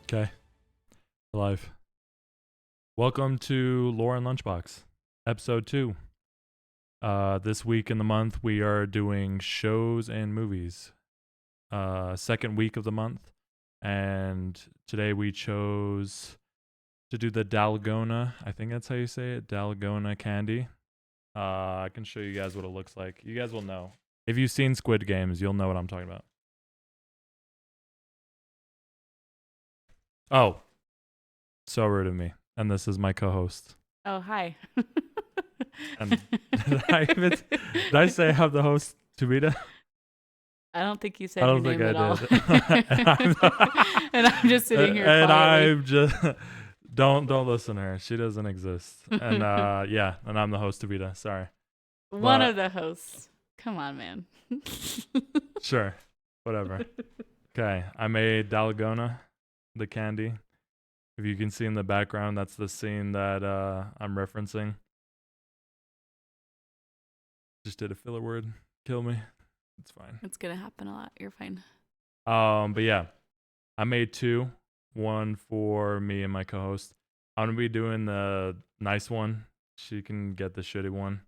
Okay, live. Welcome to Lore and Lunchbox, episode 2. This week in the month, we are doing shows and movies. Second week of the month, and today we chose to do the Dalgona. I think that's how you say it, Dalgona candy. I can show you guys what it looks like. You guys will know. If you've seen Squid Games, you'll know what I'm talking about. Oh, so rude of me. And this is my co-host. Oh, hi. And did I say I have the host, Tabita? I don't think you said I your don't think name I at all. did. And I'm just sitting here And quietly. I'm just don't listen to her. She doesn't exist. And yeah, and I'm the host, Tabita. Sorry. One But of the hosts. Come on, man. sure, whatever. Okay, I made Dalgona, the candy. If you can see in the background, that's the scene that I'm referencing. Just did a filler word. Kill me. It's fine. It's going to happen a lot. You're fine. But yeah, I made 2. One for me and my co-host. I'm gonna be doing the nice one. She can get the shitty one.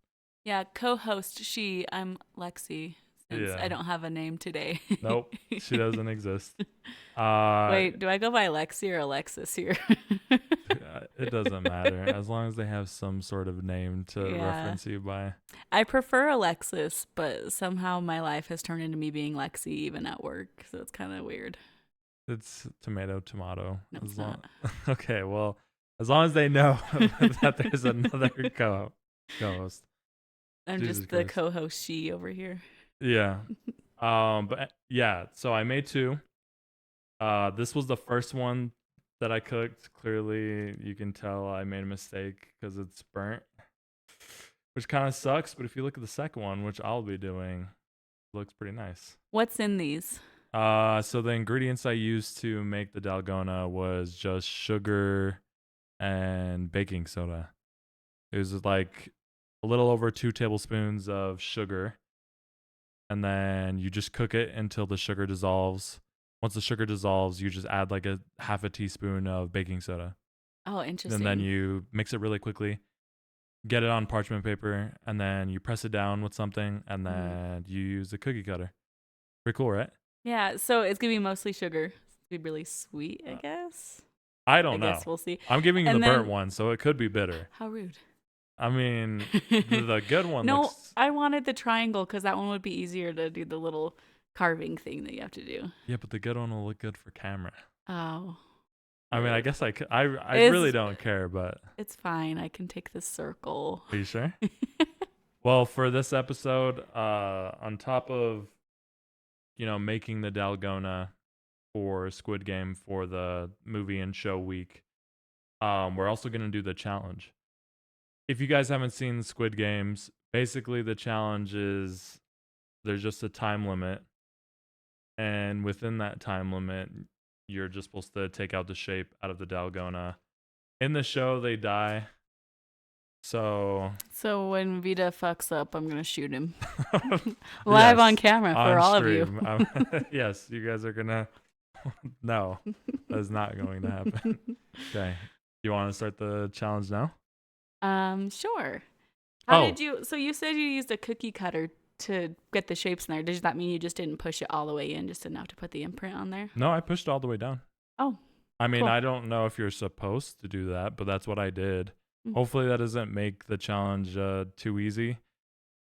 Yeah, co-host she. I'm Lexi. Since Yeah. I don't have a name today. Nope, she doesn't exist. Wait, do I go by Lexi or Alexis here? It doesn't matter as long as they have some sort of name to Yeah. reference you by. I prefer Alexis, but somehow my life has turned into me being Lexi even at work, so it's kind of weird. It's tomato. No, it's not. Okay, well, as long as they know that there's another co-host. I'm Jesus just the Christ. co-host she over here. Yeah. But yeah, so I made 2. This was the first one that I cooked. Clearly, you can tell I made a mistake because it's burnt, which kind of sucks. But if you look at the second one, which I'll be doing, it looks pretty nice. What's in these? So the ingredients I used to make the Dalgona was just sugar and baking soda. It was like a little over 2 tablespoons of sugar, and then you just cook it until the sugar dissolves. Once the sugar dissolves, you just add like a half a teaspoon of baking soda. Oh, interesting. And then you mix it really quickly, get it on parchment paper, and then you press it down with something, and then you use a cookie cutter. Pretty cool, right? Yeah, so it's going to be mostly sugar. It's going to be really sweet, I guess. I don't I know. guess we'll see. I'm giving you And the burnt then- one, so it could be bitter. How rude. I mean, the good one No, looks... I wanted the triangle because that one would be easier to do the little carving thing that you have to do. Yeah, but the good one will look good for camera. Oh. I mean, I guess I It's- really don't care, but... It's fine. I can take the circle. Are you sure? Well, for this episode, on top of, making the Dalgona for Squid Game for the movie and show week, we're also going to do the challenge. If you guys haven't seen Squid Games, basically the challenge is there's just a time limit. And within that time limit, you're just supposed to take out the shape out of the Dalgona. In the show, they die. So when Vita fucks up, I'm going to shoot him. Live on camera for all stream. of you. Yes, you guys are going to... No, that's not going to happen. Okay. You want to start the challenge now? Sure. How Oh. did you? So you said you used a cookie cutter to get the shapes in there. Does that mean you just didn't push it all the way in, just enough to put the imprint on there? No, I pushed all the way down. Oh. I mean, Cool. I don't know if you're supposed to do that, but that's what I did. Mhm. Hopefully that doesn't make the challenge too easy.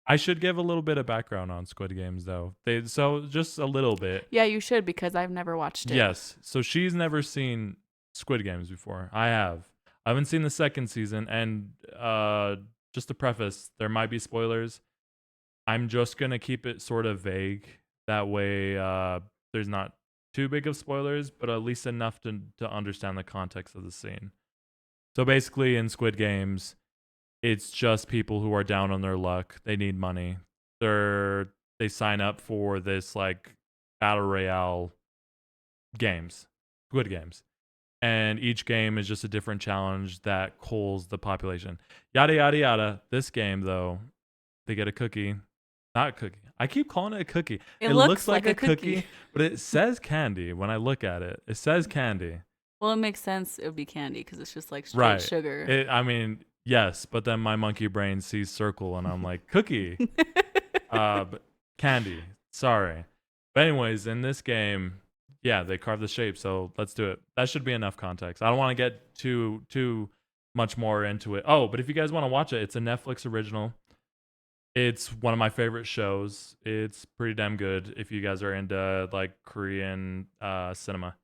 I should give a little bit of background on Squid Games, though. So just a little bit. Yeah, you should because I've never watched it. Yes. So she's never seen Squid Games before. I have. I haven't seen the second season, and just to preface, there might be spoilers. I'm just gonna keep it sort of vague. That way, there's not too big of spoilers, but at least enough to understand the context of the scene. So basically, in Squid Games, it's just people who are down on their luck. They need money. They sign up for this like battle royale games, Squid Games. And each game is just a different challenge that culls the population. Yada, yada, yada. This game, though, they get a cookie. Not a cookie. I keep calling it a cookie. It looks like a cookie. but it says candy when I look at it. It says candy. Well, it makes sense. It would be candy because it's just like straight Right. sugar. I mean, yes, but then my monkey brain sees circle and I'm like, cookie. But candy. Sorry. But anyways, in this game, yeah, they carve the shape, so let's do it. That should be enough context. I don't want to get too much more into it. Oh, but if you guys want to watch it, it's a Netflix original. It's one of my favorite shows. It's pretty damn good if you guys are into like Korean cinema.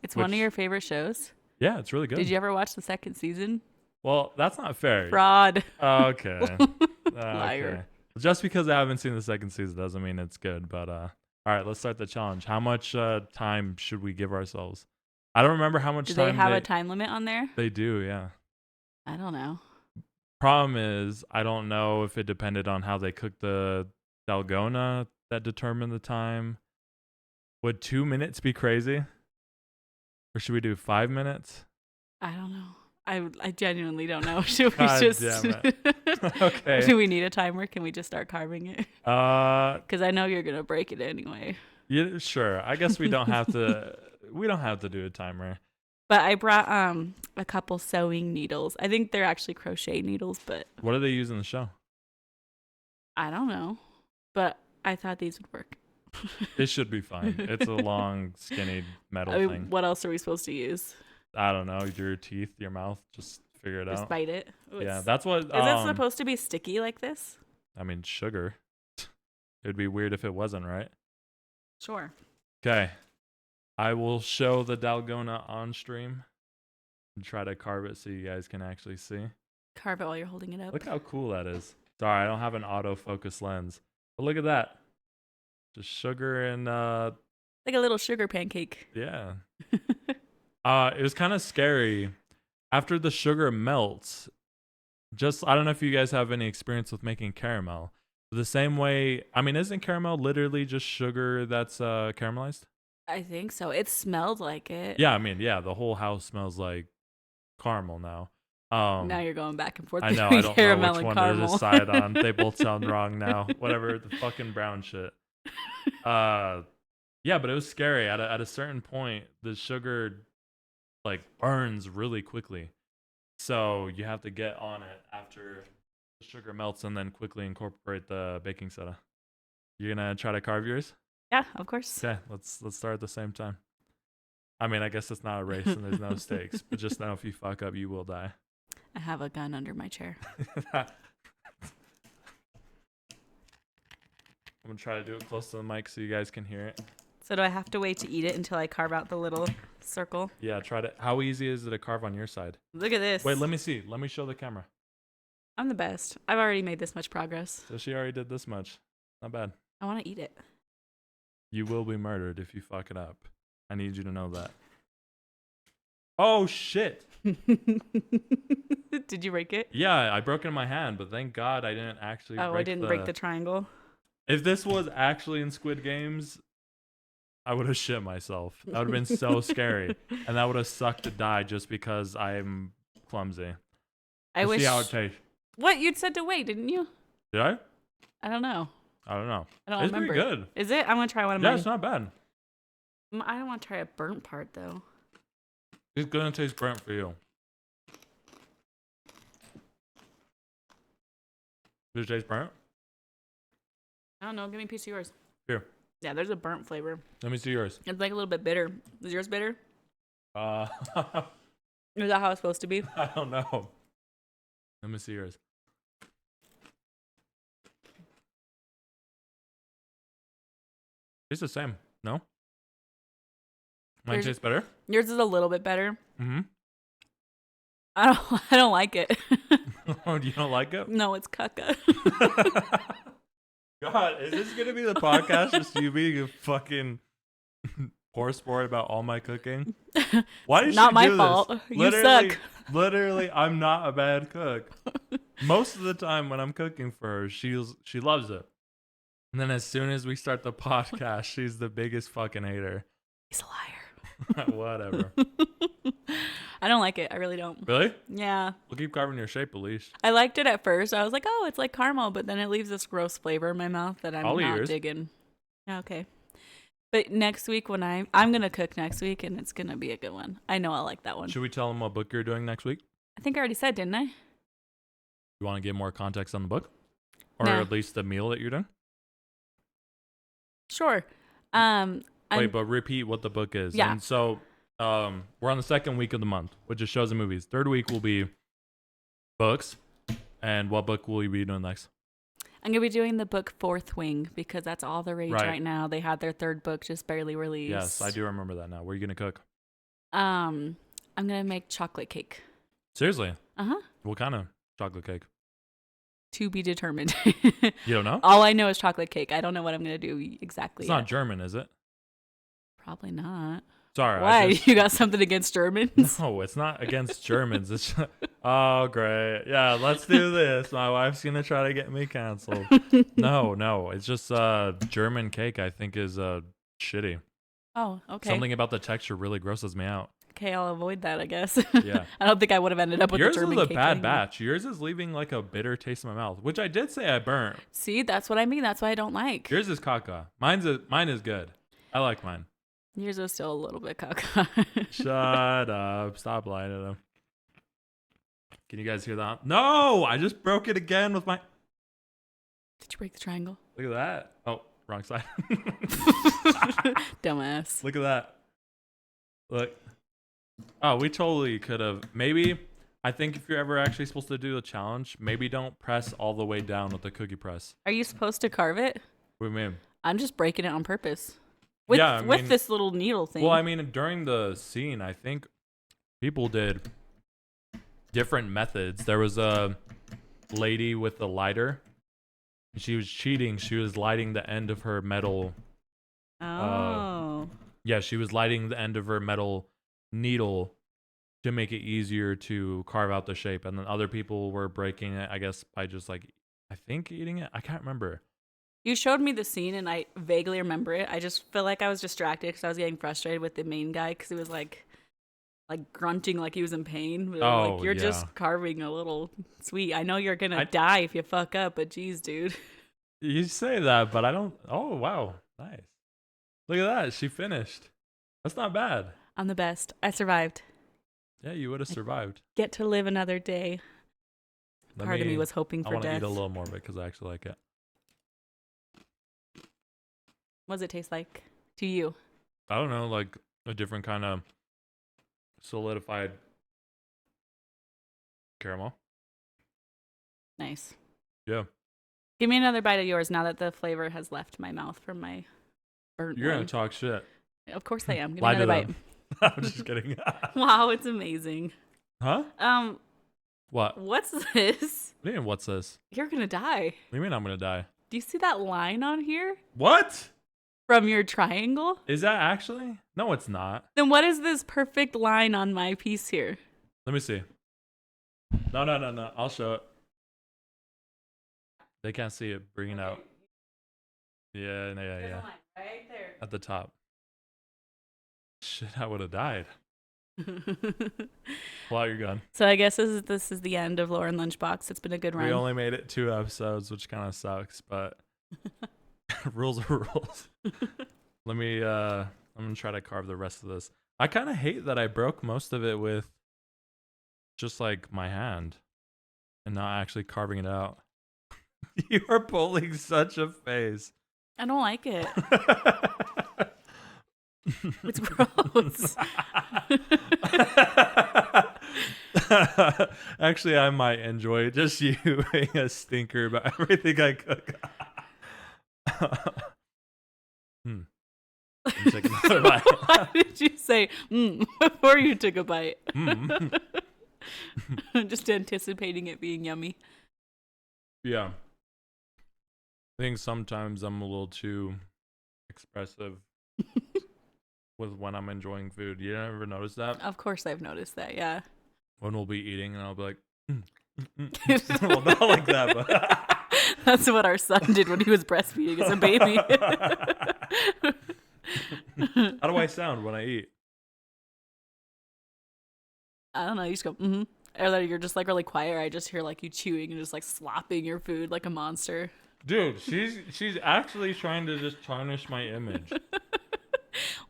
It's Which, one of your favorite shows. yeah, it's really good. Did you ever watch the second season? Well, that's not fair. Fraud. Okay. Liar. Okay. Just because I haven't seen the second season doesn't mean it's good. But all right, let's start the challenge. How much time should we give ourselves? I don't remember how much Do time they have a time limit on there? They do, yeah. I don't know. Problem is, I don't know if it depended on how they cooked the dalgona that determined the time. Would 2 minutes be crazy? Or should we do 5 minutes? I don't know. I genuinely don't know. Should we God just? damn it. Okay. Do we need a timer? Can we just start carving it? Because I know you're gonna break it anyway. Yeah, sure. I guess we don't have to. We don't have to do a timer. But I brought a couple sewing needles. I think they're actually crochet needles, but What do they use in the show? I don't know. But I thought these would work. It should be fine. It's a long, skinny metal I mean, thing. what else are we supposed to use? I don't know. Your teeth, your mouth. Just figure it Just out. bite it. Ooh, Yeah, that's what. Is it supposed to be sticky like this? I mean, sugar. It would be weird if it wasn't, right? Sure. Okay. I will show the dalgona on stream and try to carve it so you guys can actually see. Carve it while you're holding it up. Look how cool that is. Sorry, I don't have an autofocus lens. But look at that. Just sugar and Like a little sugar pancake. yeah. It was kind of scary. After the sugar melts, I don't know if you guys have any experience with making caramel. The same way, I mean, isn't caramel literally just sugar that's caramelized? I think so. It smelled like it. Yeah, I mean, yeah, the whole house smells like caramel now. Now you're going back and forth I know, between I don't know caramel which and one caramel. to decide on. They both sound wrong now. Whatever, the fucking brown shit. Yeah, but it was scary. At a certain point, the sugar like burns really quickly. So you have to get on it after the sugar melts and then quickly incorporate the baking soda. You're gonna try to carve yours? Yeah, of course. Okay, let's start at the same time. I mean, I guess it's not a race and there's no stakes, but just know if you fuck up, you will die. I have a gun under my chair. I'm gonna try to do it close to the mic so you guys can hear it. So do I have to wait to eat it until I carve out the little circle? Yeah, try to. How easy is it to carve on your side? Look at this. Wait, let me see. Let me show the camera. I'm the best. I've already made this much progress. So she already did this much. Not bad. I want to eat it. You will be murdered if you fuck it up. I need you to know that. Oh shit! Did you break it? Yeah, I broke it in my hand, but thank God I didn't actually. Oh, I didn't break the triangle. If this was actually in Squid Games, I would have shit myself. That would have been so scary, and that would have sucked to die just because I'm clumsy. I wish. See how it tastes. What you'd said to wait, didn't you? Did I? I don't know. I don't know. I don't It's remember. pretty good. Is it? I'm gonna try one of Yeah, mine. it's not bad. I don't want to try a burnt part though. It's gonna taste burnt for you. Does it taste burnt? I don't know. Give me a piece of yours. Here. Yeah, there's a burnt flavor. Let me see yours. It's like a little bit bitter. Is yours bitter? Uh, Is that how it's supposed to be? I don't know. Let me see yours. It's the same. No? Mine Yours- tastes better? Yours is a little bit better. Mm-hmm. I don't like it. Oh, you don't like it? No, it's caca. God, is this gonna be the podcast just you being a fucking poor sport about all my cooking? Why did Not she my do fault. this? You suck. Literally, I'm not a bad cook. Most of the time when I'm cooking for her, she loves it. And then as soon as we start the podcast, she's the biggest fucking hater. He's a liar. Whatever. I don't like it. I really don't. Really? Yeah. We'll keep carving your shape, at least. I liked it at first. I was like, oh, it's like caramel, but then it leaves this gross flavor in my mouth that I'm I'll eat not yours. digging. Yeah, okay. But next week when I'm gonna cook next week and it's gonna be a good one. I know I'll like that one. Should we tell them what book you're doing next week? I think I already said, didn't I? You want to give more context on the book? Or Nah. at least the meal that you're doing? Sure. Wait, but repeat what the book is. Yeah. And so we're on the second week of the month, which is shows and movies. Third week will be books. And what book will you be doing next? I'm gonna be doing the book Fourth Wing because that's all the rage Right. right now. They had their third book just barely released. Yes, I do remember that now. What are you going to cook? I'm gonna make chocolate cake. Seriously? Uh-huh. What kind of chocolate cake? To be determined. You don't know? All I know is chocolate cake. I don't know what I'm gonna do exactly. It's not yet. German, is it? Probably not. Sorry. Why? You got something against Germans? No, it's not against Germans. It's just, oh, great. Yeah, let's do this. My wife's going to try to get me canceled. No. It's just German cake, I think, is shitty. Oh, okay. Something about the texture really grosses me out. Okay, I'll avoid that, I guess. Yeah. I don't think I would have ended up with Yours the German is a cake bad anyway. batch. Yours is leaving like a bitter taste in my mouth, which I did say I burnt. See, that's what I mean. That's why I don't like. Yours is caca. Mine is good. I like mine. Yours is still a little bit caca. Shut up. Stop lying to them. Can you guys hear that? No! I just broke it again with my... Did you break the triangle? Look at that. Oh, wrong side. Dumbass. Look at that. Look. Oh, we totally could have. Maybe, I think if you're ever actually supposed to do the challenge, maybe don't press all the way down with the cookie press. Are you supposed to carve it? What do you mean? I'm just breaking it on purpose. With, Yeah, I with mean- this little needle thing. Well, I mean, during the scene, I think people did different methods. There was a lady with a lighter. She was cheating. She was lighting the end of her metal. Oh. Yeah, she was lighting the end of her metal needle to make it easier to carve out the shape. And then other people were breaking it, I guess, by just like, I think eating it. I can't remember. You showed me the scene and I vaguely remember it. I just feel like I was distracted because I was getting frustrated with the main guy because he was like grunting like he was in pain. But Oh, like, you're yeah. just carving a little sweet. I know you're going to I- die if you fuck up, but geez, dude. You say that, but I don't. Oh, wow. Nice. Look at that. She finished. That's not bad. I'm the best. I survived. Yeah, you would have survived. Get to live another day. Part of me was hoping I for want to death. eat a little more of it because I actually like it. What does it taste like to you? I don't know, like a different kind of solidified caramel. Nice. Yeah. Give me another bite of yours now that the flavor has left my mouth from my burnt You're going one. to talk shit. Of course I am. Give me Lie to another bite. them. I'm just kidding. Wow, it's amazing. Huh? What? What's this? What do you mean, what's this? You're gonna die. What do you mean I'm going to die? Do you see that line on here What? from your triangle? Is that actually? No, it's not. Then what is this perfect line on my piece here? Let me see. No. I'll show it. They can't see it. Bring it out. Yeah. Right there. At the top. Shit, I would have died. Pull out your gun. So I guess this is the end of Lauren Lunchbox. It's been a good run. We only made it 2 episodes, which kind of sucks, but rules are rules. Let me, I'm going to try to carve the rest of this. I kind of hate that I broke most of it with just like my hand and not actually carving it out. You are pulling such a face. I don't like it. It's gross. Actually, I might enjoy just you being a stinker about everything I cook. I'm taking another bite. Why did you say before you took a bite? Just anticipating it being yummy. Yeah. I think sometimes I'm a little too expressive with when I'm enjoying food. You ever notice that? Of course I've noticed that, yeah. When we'll be eating and I'll be like, well, not like that, but That's what our son did when he was breastfeeding as a baby. how do I sound when I eat? I don't know, you just go, Or that you're just like really quiet, or I just hear like you chewing and just like slopping your food like a monster. Dude, she's actually trying to just tarnish my image.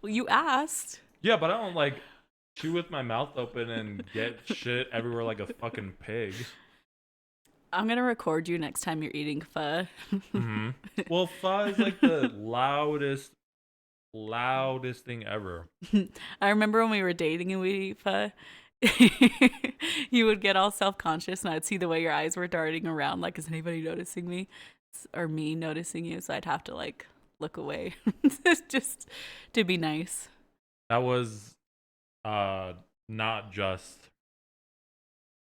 Well, you asked. Yeah, but I don't like chew with my mouth open and get shit everywhere like a fucking pig. I'm gonna record you next time you're eating pho. Hmm. Well, pho is like the loudest thing ever. I remember when we were dating and we eat pho. You would get all self-conscious, and I'd see the way your eyes were darting around, like, is anybody noticing me, or me noticing you? So I'd have to like look away, just to be nice. That was not just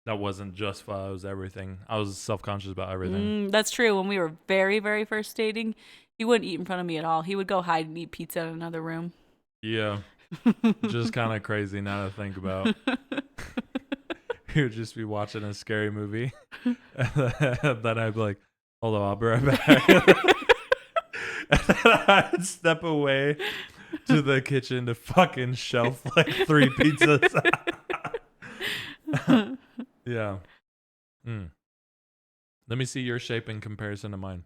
that wasn't just pho, it was everything. I was self-conscious about everything. That's true. When we were very, very first dating, he wouldn't eat in front of me at all. He would go hide and eat pizza in another room. Yeah. Just kind of crazy now to think about. He would just be watching a scary movie. And then I'd be like, hold on, I'll be right back. And then I'd step away to the kitchen to fucking shelf like 3 pizzas. Yeah. Let me see your shape in comparison to mine.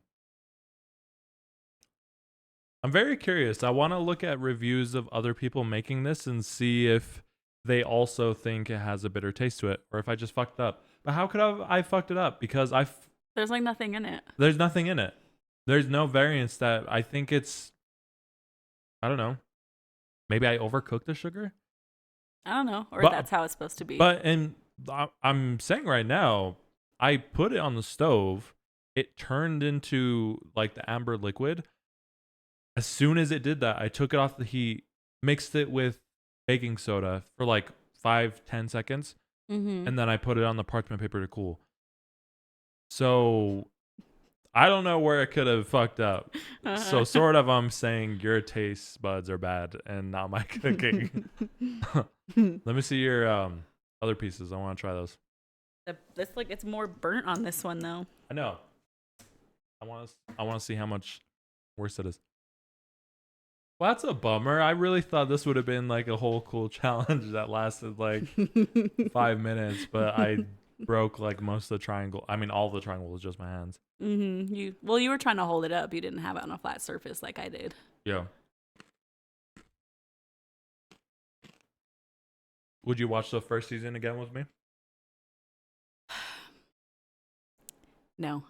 I'm very curious. I want to look at reviews of other people making this and see if they also think it has a bitter taste to it, or if I just fucked up. But how could I fucked it up? Because There's like nothing in it. there's nothing in it. There's no variance that I think it's. I don't know. Maybe I overcooked the sugar. I don't know, or But- that's how it's supposed to be. But I'm saying right now, I put it on the stove. It turned into like the amber liquid. As soon as it did that, I took it off the heat, mixed it with baking soda for like 5-10 seconds, and then I put it on the parchment paper to cool. So I don't know where it could have fucked up. So sort of I'm saying your taste buds are bad and not my cooking. Let me see your other pieces. I want to try those. It's like it's more burnt on this one though. I know. I want to see how much worse it is. Well, that's a bummer. I really thought this would have been like a whole cool challenge that lasted like 5 minutes, but I broke like most of the triangle. I mean, all the triangle was just my hands. You were trying to hold it up. You didn't have it on a flat surface like I did. Yeah. Would you watch the first season again with me? No,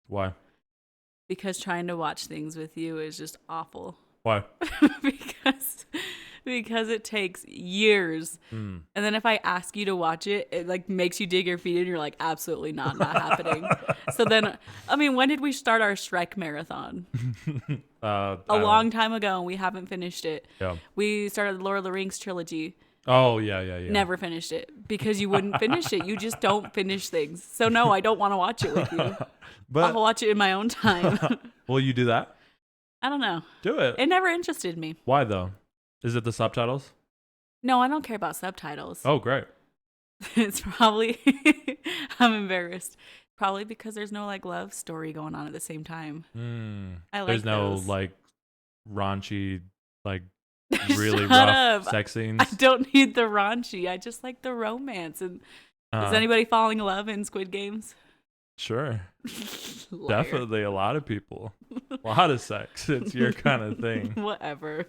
Why? because trying to watch things with you is just awful. Why? because it takes years. And then if I ask you to watch it, it like makes you dig your feet in. You're like, absolutely not happening. So then, I mean, when did we start our Shrek marathon? A long time ago, and we haven't finished it. Yeah. We started the Lord of the Rings trilogy. Oh, yeah. Never finished it because you wouldn't finish it. You just don't finish things. So no, I don't want to watch it with you. But I'll watch it in my own time. will you do that? I don't know. Do it. It never interested me. Why though? Is it the subtitles? No, I don't care about subtitles. Oh, great. It's probably I'm embarrassed. Probably because there's no like love story going on at the same time. I like There's no those. like raunchy, like really Shut rough up. sex scenes. I don't need the raunchy. I just like the romance. And is anybody falling in love in Squid Games? Sure. Liar. Definitely a lot of people. A lot of sex. It's your kind of thing. Whatever.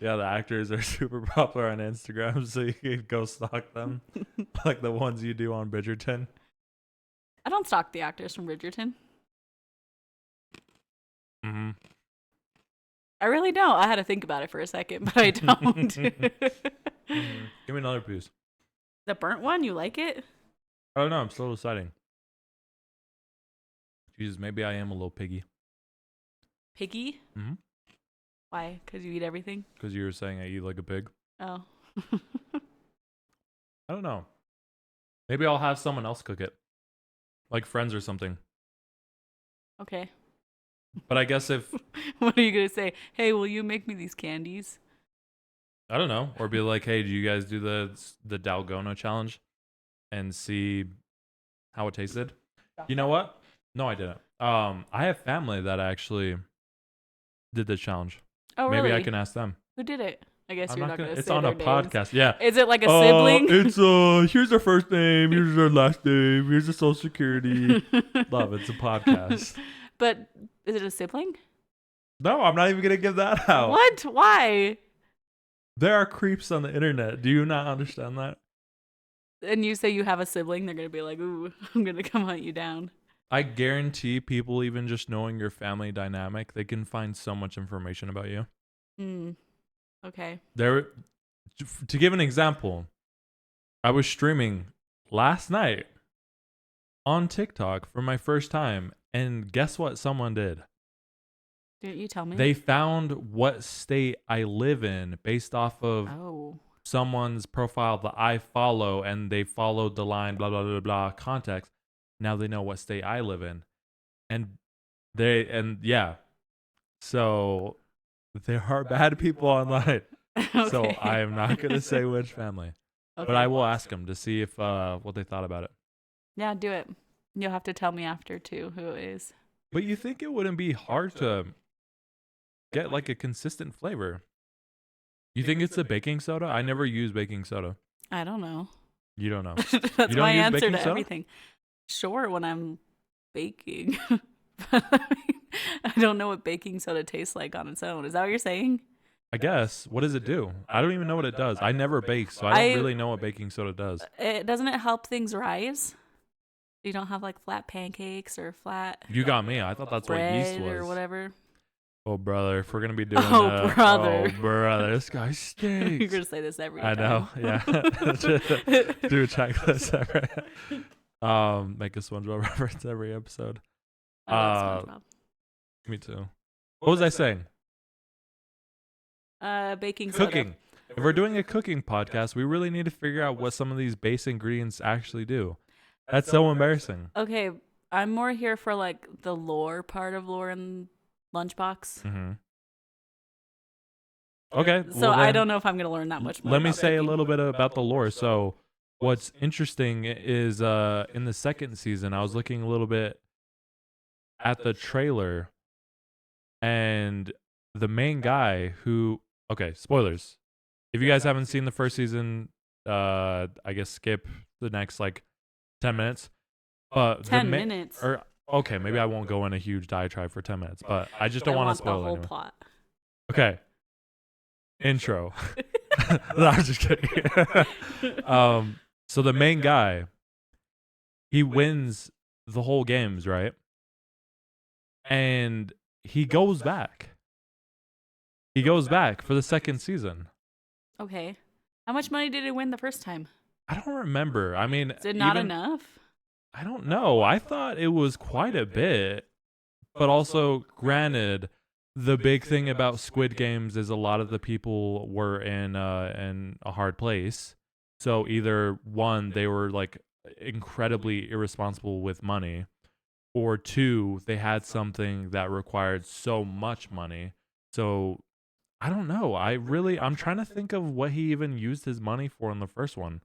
Yeah, the actors are super popular on Instagram, so you can go stalk them. Like the ones you do on Bridgerton. I don't stalk the actors from Bridgerton. Mm-hmm. I really don't. I had to think about it for a second, but I don't. Give me another piece. The burnt one, you like it? I don't know. I'm still deciding. Jesus, maybe I am a little piggy. Piggy? Mm-hmm. Why? Because you eat everything? Because you were saying I eat like a pig. Oh. I don't know. Maybe I'll have someone else cook it. Like friends or something. Okay. But I guess if... What are you going to say? Hey, will you make me these candies? I don't know. Or be like, hey, do you guys do the Dalgona challenge? And see how it tasted? You know what? No, I didn't. I have family that actually did the challenge. Oh, really? Maybe I can ask them. Who did it? I guess I'm you're not not going to It's say on their a names. podcast. Yeah. Is it like a sibling? It's here's their first name, here's their last name, here's their social security. Love, it's a podcast. But is it a sibling? No, I'm not even gonna give that out. What? Why? There are creeps on the internet. Do you not understand that? And you say you have a sibling, they're gonna be like, "Ooh, I'm gonna come hunt you down." I guarantee people, even just knowing your family dynamic, they can find so much information about you. Hmm. Okay. There, to give an example, I was streaming last night on TikTok for my first time, and guess what someone did? Didn't you tell me? They found what state I live in based off of Oh. someone's profile that I follow, and they followed the line blah blah blah blah context. Now they know what state I live in, and yeah. So there are bad people online. So Okay. I am not gonna say which family, but I Okay. will ask them to see if what they thought about it. Yeah, do it. You'll have to tell me after too who it is. But you think it wouldn't be hard to get like a consistent flavor? You think it's the baking soda? I never use baking soda. I don't know. You don't know. That's You my don't use answer baking to soda? everything. Sure, when I'm baking. But I mean, I don't know what baking soda tastes like on its own. Is that what you're saying? I guess. What does it do? I don't even know what it does. I never bake, so I don't I really know what baking soda does. it doesn't it help things rise? You don't have like flat pancakes or flat You got me. I thought that's what yeast bread or was. whatever. Oh brother, if we're gonna be doing Oh, brother. oh brother, this guy You're stinks. gonna say this every I know, time. yeah. Do a checklist every make a SpongeBob reference every episode. I love SpongeBob. Me too. What was I saying? Baking soda. Cooking. If we're doing a cooking podcast, we really need to figure out what some of these base ingredients actually do. That's so embarrassing. Okay, I'm more here for like the lore part of lore and Lunchbox. Mm-hmm. Okay. So I don't know if I'm gonna learn that much more. Let me about say a cooking. little bit about the lore. So, what's interesting is in the second season, I was looking a little bit at the trailer, and the main guy who, okay, spoilers. If you guys haven't seen the first season, I guess skip the next like 10 minutes. But 10 minutes. Or okay, maybe I won't go in a huge diatribe for 10 minutes, but I just don't want to spoil the whole anyway. plot. Okay. Intro. No, I'm just kidding. So the main guy, he wins the whole games, right? And he goes back. He goes back for the second season. Okay. How much money did it win the first time? I don't remember. I mean, Is it not enough? I don't know. I thought it was quite a bit. But also, granted, the big thing about Squid Games is a lot of the people were in a hard place. So either one, they were like incredibly irresponsible with money, or two, they had something that required so much money. So I don't know. I'm trying to think of what he even used his money for in the first one.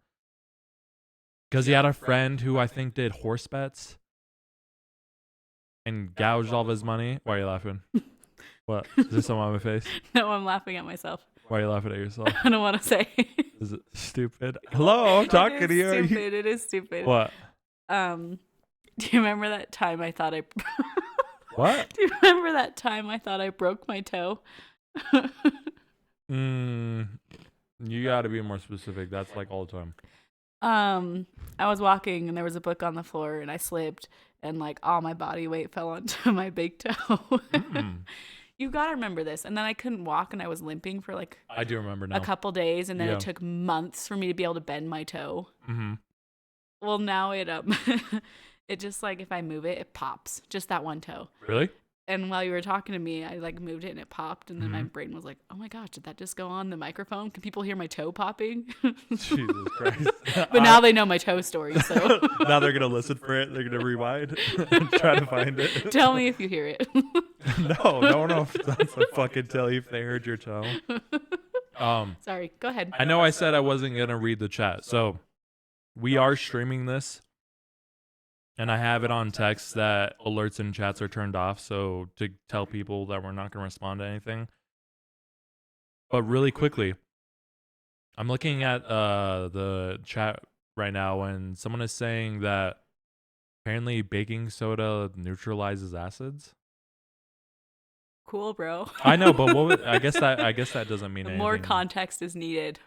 Because he had a friend who I think did horse bets and gouged all of his money. Why are you laughing? What? Is there something on my face? No, I'm laughing at myself. Why are you laughing at yourself? I don't want to say. Is it stupid? Hello, I'm talking to you. Stupid. It is stupid. What? Do you remember that time I thought I What? Do you remember that time I thought I broke my toe? You got to be more specific. That's like all the time. I was walking and there was a book on the floor and I slipped and like all my body weight fell onto my big toe. You gotta remember this. And then I couldn't walk and I was limping for like I do remember now. a couple days, and then Yeah. it took months for me to be able to bend my toe. Mm-hmm. Well, now it it just like if I move it, it pops. Just that one toe. Really? And while you were talking to me, I like moved it and it popped, and then my Mm-hmm. brain was like, "Oh my gosh, did that just go on the microphone? Can people hear my toe popping?" Jesus Christ. But now they know my toe story, so Now they're going to listen for it. They're going to rewind and try to find it. tell me if you hear it. No one else wants to fucking tell you if they heard your toe. Sorry, go ahead. I know I said I wasn't going to read the chat. So we are streaming this. And I have it on text that alerts and chats are turned off. So to tell people that we're not going to respond to anything. But really quickly, I'm looking at the chat right now, and someone is saying that apparently baking soda neutralizes acids. Cool, bro. I know, but I guess that doesn't mean More anything. context is needed.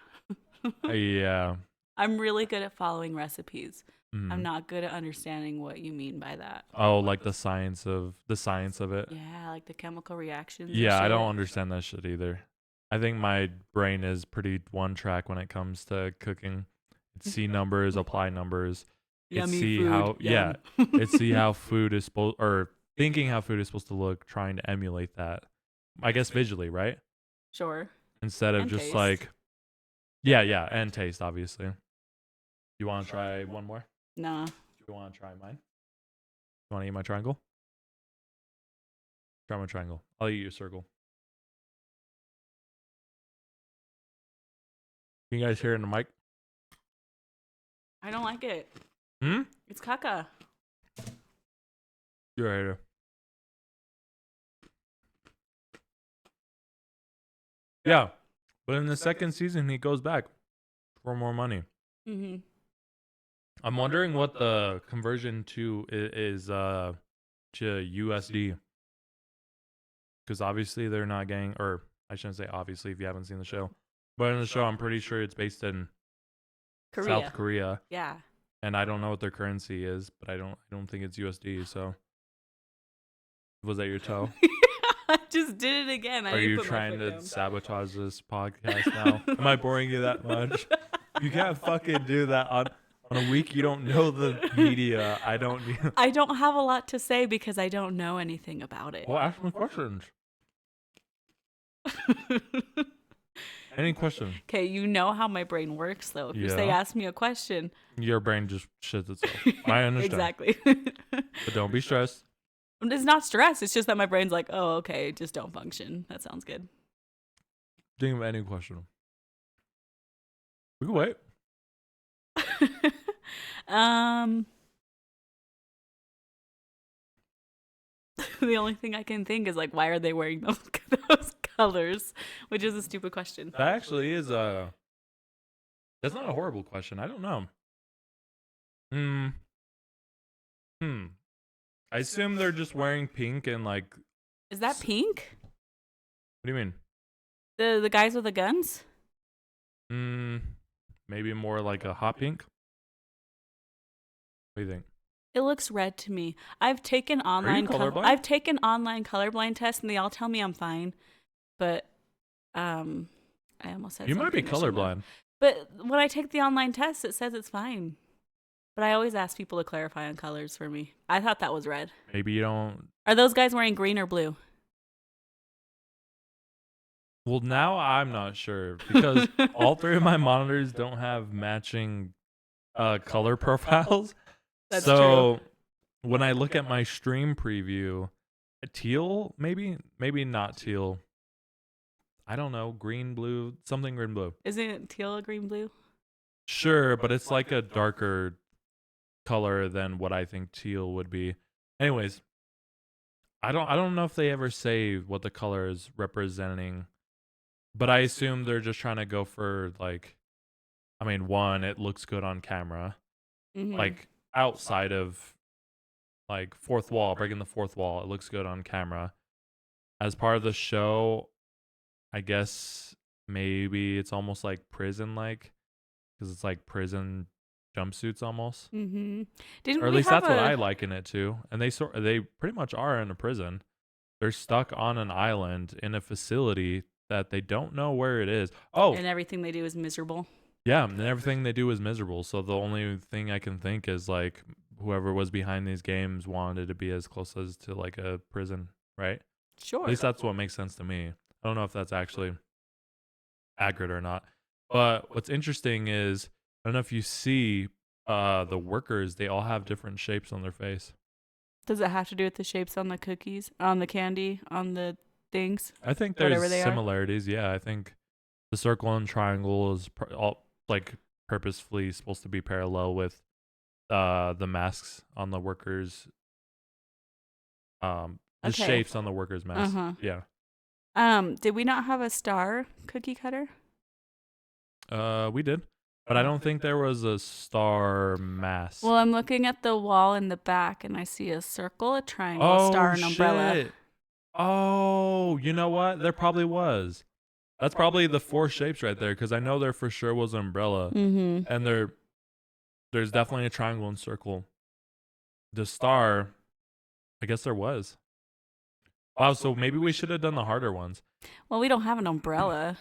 Yeah. I'm really good at following recipes. I'm Mhm. not good at understanding what you mean by that. Oh, like the science of it. Yeah, like the chemical reactions and Yeah, I don't shit. understand that shit either. I think my brain is pretty one track when it comes to cooking. It's see numbers, apply numbers. It's Yummy see food. how yeah, Yum. it's see how food is supposed or thinking how food is supposed to look, trying to emulate that. I guess visually, right? Sure. Instead of And just taste. like yeah, and taste obviously. You want to try one more? Nah. Do you want to try mine? You want to eat my triangle? Try my triangle. I'll eat your circle. Can you guys hear it in the mic? I don't like it. Hmm? It's caca. You're right here. Yeah. But in the second season, he goes back for more money. Mm-hmm. I'm wondering what the conversion to is to USD. Because obviously they're not getting, or I shouldn't say obviously if you haven't seen the show. But in the show, I'm pretty sure it's based in Korea. South Korea. Yeah. And I don't know what their currency is, but I don't think it's USD. So was that your toe? I just did it again. I Are need you to put my trying foot to down. sabotage this podcast now? Am I boring you that much? You can't fucking do that on a week you don't know the media. I don't need. I don't have a lot to say because I don't know anything about it. Well, ask me questions. Any question? Okay, you know how my brain works though. If you say Yeah. ask me a question. Your brain just shits itself. I understand. Exactly. But don't be stressed. It's not stress. It's just that my brain's like, oh, okay, just don't function. That sounds good. Think of any question. We can wait. um, the only thing I can think is like, why are they wearing those colors? Which is a stupid question. That actually is a. That's not a horrible question. I don't know. Hmm. Hmm. I assume they're just wearing pink and like. Is that pink? What do you mean? The guys with the guns? Hmm. Maybe more like a hot pink. What do you think? It looks red to me. I've taken Are you online colorblind? I've taken online colorblind tests and they all tell me I'm fine. But I almost said You might be something I shouldn't have. colorblind. But when I take the online test, it says it's fine. But I always ask people to clarify on colors for me. I thought that was red. Maybe you don't. Are those guys wearing green or blue? Well, now I'm not sure because all three of my monitors don't have matching color profiles. That's so when I look at my stream preview, teal, maybe not teal. I don't know, green, blue, something green, blue. Isn't it teal, green, blue? Sure, but it's like a darker color than what I think teal would be. Anyways, I don't know if they ever say what the color is representing, but I assume they're just trying to go for like, I mean, one, it looks good on camera, Mm-hmm. like outside of like fourth wall, breaking the fourth wall, it looks good on camera. As part of the show, I guess maybe it's almost like prison like because it's like prison jumpsuits almost. Mm-hmm. Didn't Or at we least have that's what I a liken it to. And they pretty much are in a prison. They're stuck on an island in a facility that they don't know where it is. Oh, and everything they do is miserable? yeah, and everything they do is miserable. So the only thing I can think is like whoever was behind these games wanted to be as close as to like a prison, right? Sure. At least that's what makes sense to me. I don't know if that's actually accurate or not. But what's interesting is I don't know if you see the workers, they all have different shapes on their face. Does it have to do with the shapes on the cookies, on the candy, on the things? I think Whatever there's they are? similarities. Yeah, I think the circle and triangle is all like purposefully supposed to be parallel with the masks on the workers the Okay. shapes on the workers masks. Uh-huh. Yeah. Did we not have a star cookie cutter? We did. But I don't think there was a star mask. Well, I'm looking at the wall in the back and I see a circle, a triangle, a oh star, an shit. umbrella. Oh, you know what? There probably was. That's probably the four shapes right there, because I know there for sure was an umbrella, Mm-hmm. and there's definitely a triangle and circle. The star, I guess there was. Wow, so maybe we should have done the harder ones. Well, we don't have an umbrella.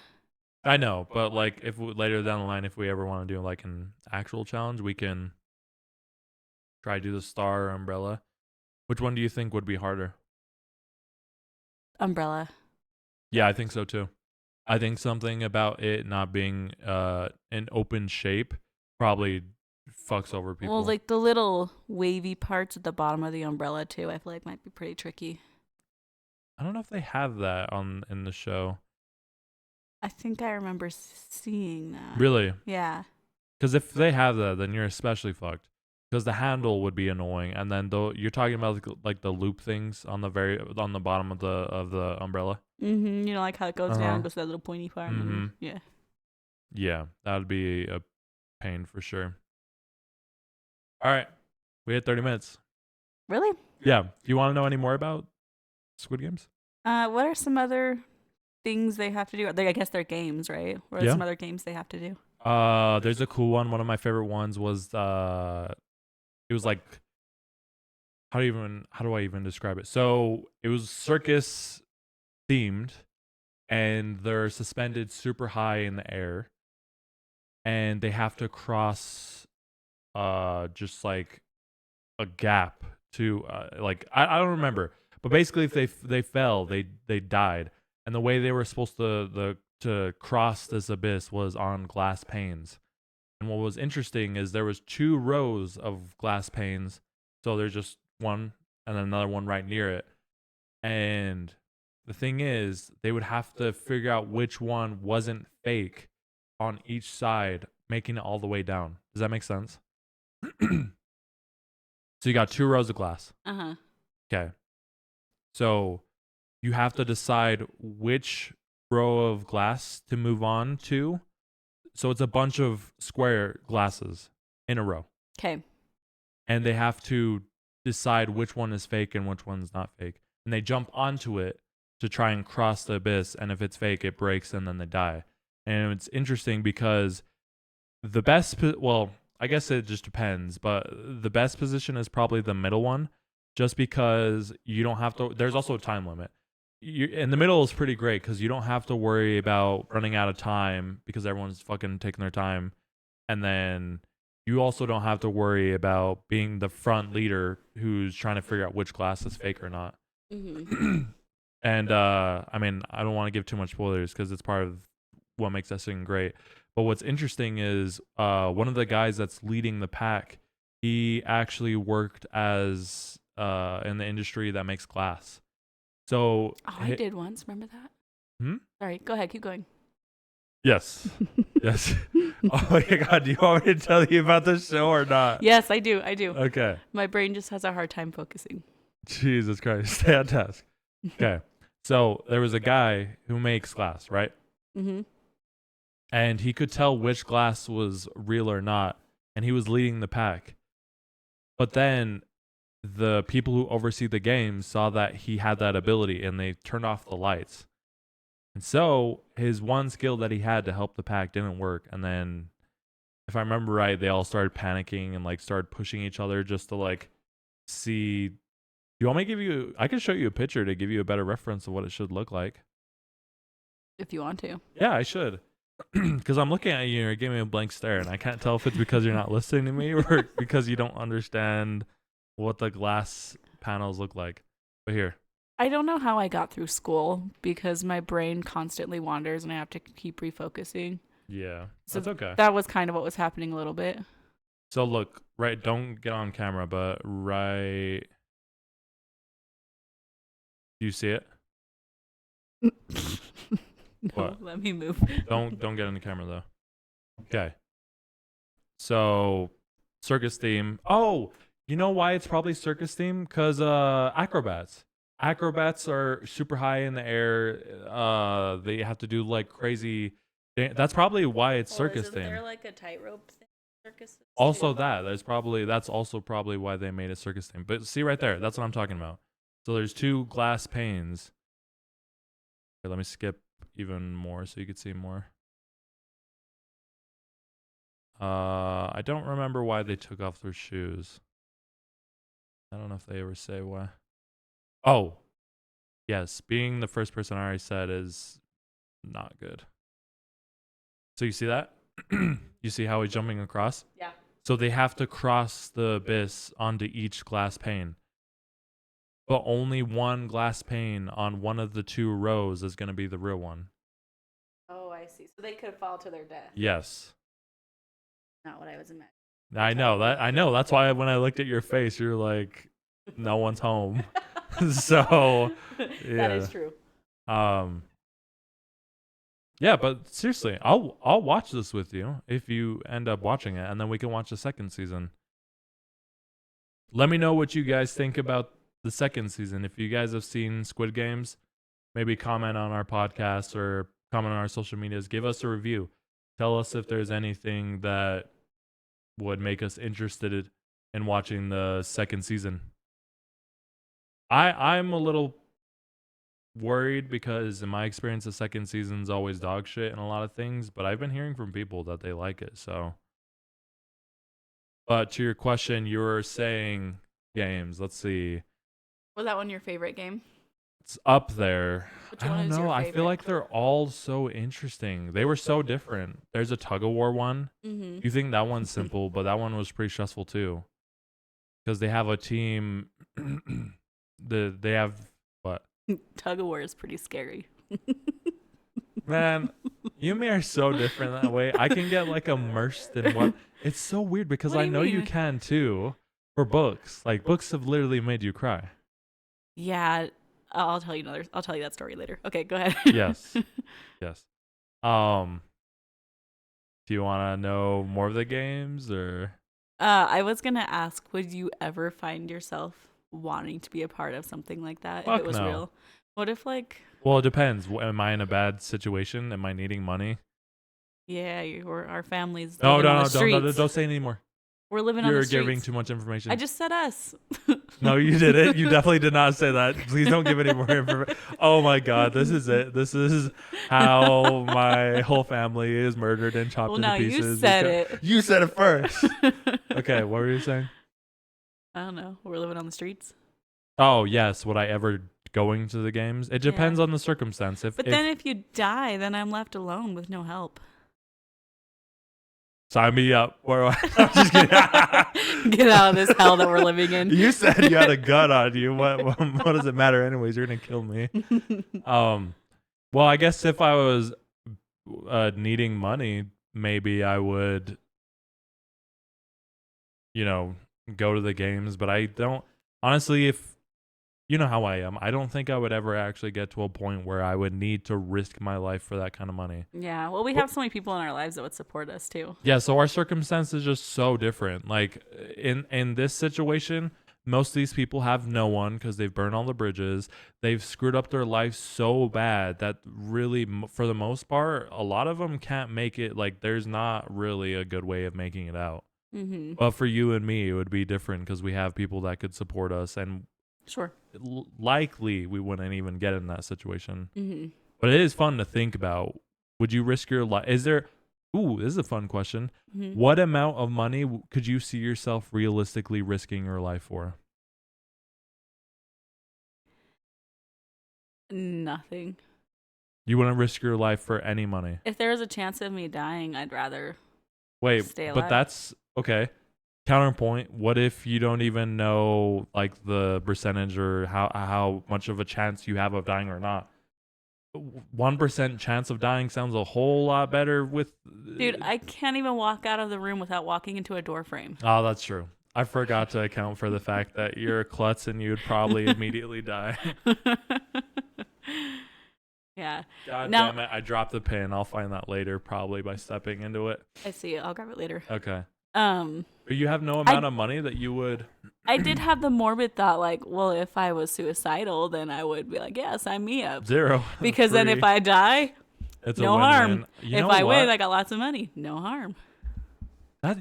I know, but like if later down the line, if we ever want to do like an actual challenge, we can try to do the star or umbrella. Which one do you think would be harder? Umbrella. Yeah, I think so too. I think something about it not being an open shape probably fucks over Well, people. like the little wavy parts at the bottom of the umbrella too, I feel like might be pretty tricky. I don't know if they have that on in the show. I think I remember seeing that. Really? Yeah. Because if they have that, then you're especially fucked. Because the handle would be annoying, and then though you're talking about like the loop things on the bottom of the umbrella. Mm-hmm. You know, like how it goes Uh down, huh. goes to that little pointy part, and then Mm-hmm. yeah. Yeah, that would be a pain for sure. All right, we had 30 minutes. Really? Yeah. Do you want to know any more about Squid Games? What are some other things they have to do? I guess they're games, right? What are Yeah. some other games they have to do? There's a cool one. One of my favorite ones was it was like how do I even describe it? So it was circus themed, and they're suspended super high in the air, and they have to cross just like a gap to like I don't remember, but basically if they fell, they died, and the way they were supposed to cross this abyss was on glass panes. And what was interesting is there was two rows of glass panes, so there's just one and then another one right near it. And the thing is, they would have to figure out which one wasn't fake on each side, making it all the way down. Does that make sense? So you got two rows of glass. Uh huh. Okay. So you have to decide which row of glass to move on to. So it's a bunch of square glasses in a row. Okay. And they have to decide which one is fake and which one's not fake. And they jump onto it to try and cross the abyss. And if it's fake, it breaks and then they die. And it's interesting because the best, well, I guess it just depends, but the best position is probably the middle one, just because you don't have to. There's also a time limit. In the middle is pretty great because you don't have to worry about running out of time because everyone's fucking taking their time, and then you also don't have to worry about being the front leader who's trying to figure out which glass is fake or not. Mm-hmm. And I mean, I don't want to give too much spoilers because it's part of what makes that thing great. But what's interesting is one of the guys that's leading the pack, he actually worked as in the industry that makes glass. So Oh, I did once. Remember that? Hmm? Sorry. Go ahead. Keep going. Yes. Yes. Oh my god, do you want me to tell you about the show or not? Yes, I do. I do. Okay. My brain just has a hard time focusing. Jesus Christ. Stay on task. Okay. So there was a guy who makes glass, right? Mm-hmm. And he could tell which glass was real or not, and he was leading the pack. But then the people who oversee the game saw that he had that ability and they turned off the lights. And so his one skill that he had to help the pack didn't work. And then, if I remember right, they all started panicking and like started pushing each other just to like see. Do you want me to give you? I can show you a picture to give you a better reference of what it should look like. If you want to. Yeah, I should. Because I'm looking at you and you're giving me a blank stare, and I can't tell if it's because you're not listening to me or because you don't understand what the glass panels look like. But here. I don't know how I got through school because my brain constantly wanders and I have to keep refocusing. Yeah, So that's okay. that was kind of what was happening a little bit. So look, right, don't get on camera, but right, do you see it? No, What? let me move. Don't get on the camera though. Okay. So circus theme. Oh, you know why it's probably circus theme? Cause acrobats. Acrobats are super high in the air. They have to do like crazy. That's probably why it's circus theme. like a tightrope thing? Circus. Also, that's also probably why they made a circus theme. But see right there, that's what I'm talking about. So there's two glass panes, Here, let me skip even more so you could see more. I don't remember why they took off their shoes. I don't know if they ever say why. Oh, yes. Being the first person I already said is not good. So you see that? You see how he's jumping across? Yeah. So they have to cross the abyss onto each glass pane. But only one glass pane on one of the 2 rows is going to be the real one. Oh, I see. So they could fall to their death. Yes. Not what I was imagining. I know that. I know. That's why when I looked at your face, you're like, no one's home. So, yeah. That is true. Yeah, but seriously, I'll watch this with you if you end up watching it, and then we can watch the second season. Let me know what you guys think about the second season. If you guys have seen Squid Games, maybe comment on our podcast or comment on our social medias. Give us a review. Tell us if there's anything that would make us interested in watching the second season. I'm a little worried because in my experience the second season's always dog shit in a lot of things, but I've been hearing from people that they like it. So, but to your question, you were saying games. Let's see. Was that one your favorite game? It's up there. Which I one don't is know. your I feel favorite? like they're all so interesting. They were so different. There's a tug of war one. Mm-hmm. You think that one's simple, but that one was pretty stressful too. Because they have a team. They have what? Tug of war is pretty scary. Man, you and me are so different that way. I can get like immersed in what. It's so weird because What do I you know you mean? can too. For books, like books have literally made you cry. Yeah, I'll tell you that story later. Okay, go ahead. Yes. Yes. Do you want to know more of the games or? I was gonna ask, would you ever find yourself wanting to be a part of something like that if Fuck it was no. real? What if Well, it depends. Am I in a bad situation? Am I needing money? our families No, living on no, the no, streets. don't say anymore. We're living on You're the streets. giving too much information. I just said us. No, you didn't. You definitely did not say that. Please don't give any more information. Oh my god, this is it. This is how my whole family is murdered and chopped Well, into now you pieces. said it. You said it first. Okay, what were you saying? I don't know. We're living on the streets. Oh yes, would I ever going to the games? It depends Yeah. on the circumstance. But then if you die, then I'm left alone with no help. sign me up. Where I'm just kidding. Get out of this hell that we're living in. You said you had a gun on you. What does it matter anyways? You're gonna kill me. Well, I guess if I was needing money, maybe I would, go to the games. But I don't. Honestly, if you know how I am, I don't think I would ever actually get to a point where I would need to risk my life for that kind of money. Yeah, well, we have so many people in our lives that would support us too. Yeah, so our circumstance is just so different. Like in this situation, most of these people have no one because they've burned all the bridges. They've screwed up their life so bad that really, for the most part, a lot of them can't make it. Like there's not really a good way of making it out. Mm-hmm. But for you and me, it would be different because we have people that could support us, and Sure. likely we wouldn't even get in that situation. Mm-hmm. But it is fun to think about. Would you risk your life? This is a fun question. Mm-hmm. What amount of money could you see yourself realistically risking your life for? Nothing. You wouldn't risk your life for any money. If there was a chance of me dying, I'd rather Wait, stay alive. but that's okay. Counterpoint, what if you don't even know like the percentage or how much of a chance you have of dying or not? 1% chance of dying sounds a whole lot better with Dude, I can't even walk out of the room without walking into a door frame. Oh, that's true. I forgot to account for the fact that you're a klutz and you'd probably immediately die. Yeah. God Now- damn it, I dropped the pin. I'll find that later probably by stepping into it. I see. I'll grab it later. Okay. Um, But you have no amount of money that you would I did have the morbid thought, like, well, if I was suicidal, then I would be like, yeah, sign me up. zero. Because then if Free. I die, It's no a harm. win-win. You If know I what? win, I got lots of money. No harm. That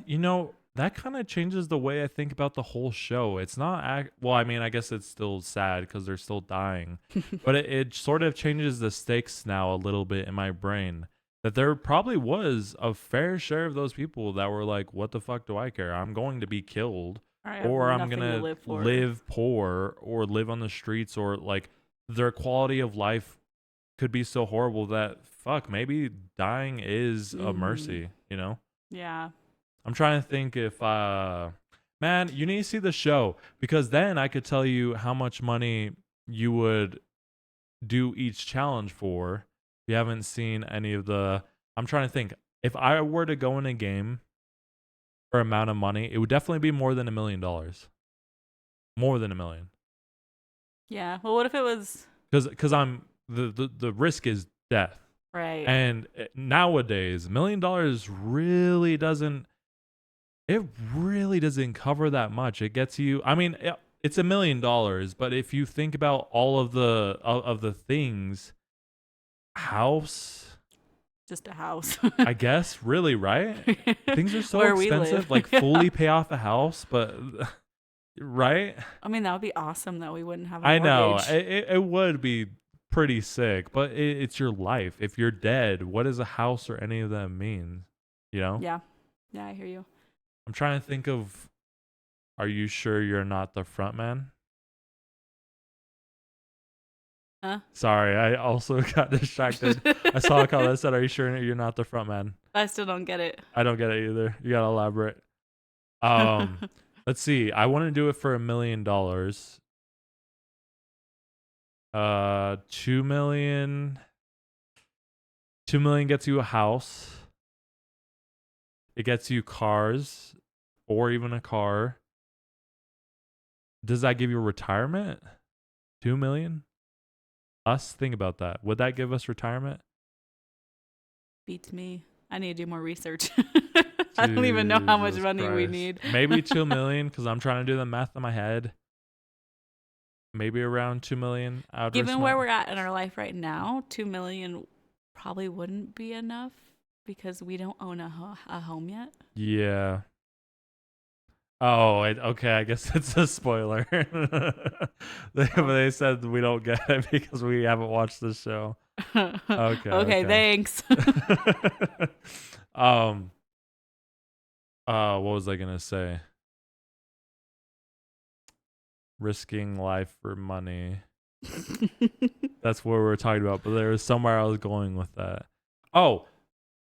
that kind of changes the way I think about the whole show. It's not well, I mean, I guess it's still sad because they're still dying, but it sort of changes the stakes now a little bit in my brain. That there probably was a fair share of those people that were like, "What the fuck do I care? I'm going to be killed, I have or I'm nothing to gonna live for. live poor, or live on the streets, or like their quality of life could be so horrible that fuck, maybe dying is a Mm-hmm. mercy, you know?" Yeah. I'm trying to think if man, you need to see the show because then I could tell you how much money you would do each challenge for. If you haven't seen any of the I'm trying to think. If I were to go in a game for amount of money, it would definitely be more than $1 million. More than 1 million. Yeah. Well, what if it was Because I'm the risk is death. right? And nowadays, $1 million really doesn't cover that much. It gets you. I mean, it's $1 million, but if you think about all of the things, house, Just a house. I guess, really, right? Things are so Where we live. expensive. Like fully pay off a house, but right? I mean, that would be awesome though. We wouldn't have a I know mortgage. it would be pretty sick, but it's your life. If you're dead, what does a house or any of them mean? You know? Yeah. Yeah, I hear you. I'm trying to think of. Are you sure you're not the front man? Huh? Sorry, I also got distracted. I saw a comment that said, "Are you sure you're not the front man?" I still don't get it. I don't get it either. You gotta elaborate. Let's see. I want to do it for $1 million. 2 million. 2 million gets you a house. It gets you cars, or even a car. Does that give you retirement? 2 million. Us, think about that. Would that give us retirement? Beats me. I need to do more research. I don't even know how much Jesus money we Christ. need. Maybe 2 million because I'm trying to do the math in my head. Maybe around 2 million. I would risk Given where we're at in our life right now, 2 million probably wouldn't be enough because we don't own a home yet. Yeah. Oh, okay. I guess it's a spoiler. They said we don't get it because we haven't watched the show. Okay. Okay, thanks. um. What was I gonna say? Risking life for money. That's what we were talking about, but there was somewhere I was going with that. Oh,